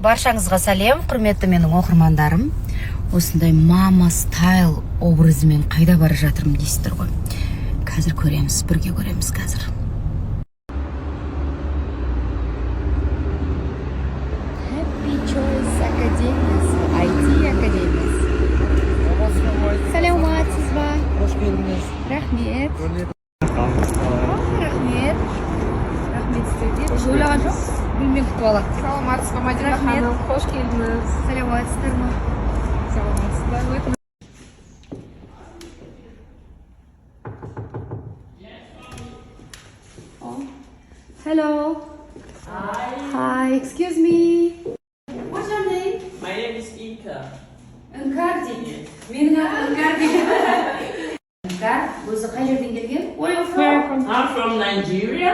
Баршаңызға сәлем, құрметті менің оқырмандарым. Осындай мама стайл образымен қайда бара жатырмын дейсіздер ғой. Қазір көреміз, бірге көреміз қазір. Happy Choice Академиясы, IT Академиясы. Сәлеметсіз ба? Қош келдіңіз. Рахмет. Рахмет. Рахмет сіздерге. Ойлаған жоқ? Гүлмен күтіп алады. Саламатсыз ба, Мадина ханым? Қош келдіңіз. Сәлеметсіздер ме? Саламатсыздар. Hello. Hi, excuse me. What's your name? My name is Inka. Encardi. Менің атым Encardi. Encar, өзі қай жерден келген? Where are you from? I'm from Nigeria.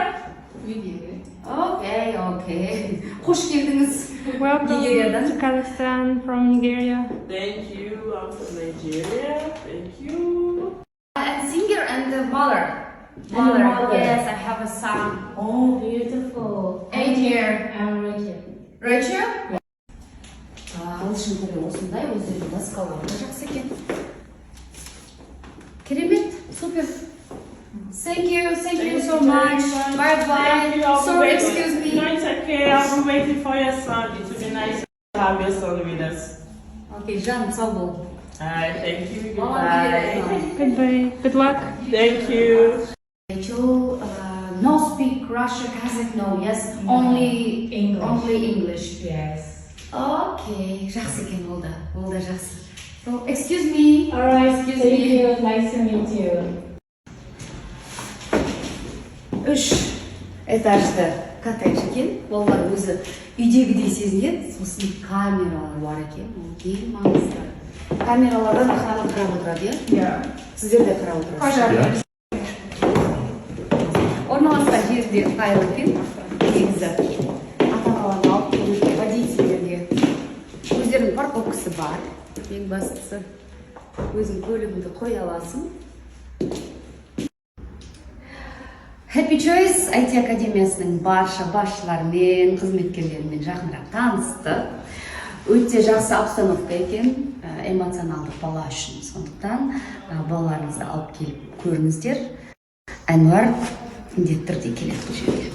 Okay. Қош келдіңіз. Welcome Nigeriaдан. to Kazakhstan from Nigeria. Thank you. I'm from Nigeria. Thank you. And singer and the mother. Yes, I have a son. Oh, beautiful. 8 years. I'm Rachel. Rachel? Ағылшын тілі осындай, өздері басқалары жақсы екен. Керемет, супер. Thank you so much. Bye bye. Sorry, excuse me. No, it's okay. I'll be waiting for your son. It would be nice to have your son with us. Okay, Jan, сау бол. Thank you. Goodbye. Goodbye. Good luck. Thank you. Rachel, no speak Russian, Kazakh, no, yes? Only English. Only English. Yes. Okay, жақсы екен, ол да жақсы. So, excuse me. Alright, Excuse thank me. you. Nice to meet you. 3 этажды коттедж екен, олар өзі үйдегідей сезінеді, сосын камералар бар екен, ол ең маңызды. Камералардан охрана қарап отырады, иә? Сіздер де қарап отырасыз. Орналасқан жерде файл екен, негізі ата-аналарға алып келуге, водительдерге өздерінің парковкасы бар. Ең бастысы өзің көлігіңді қоя аласың. Happy Choice IT Академиясының барша басшыларымен, қызметкерлерімен жақынырақ танысты. Өте жақсы обстановка екен, эмоционалдық бала үшін. Сондықтан балаларыңызды алып келіп көріңіздер. Әнуар міндетті түрде келеді бұл жерге.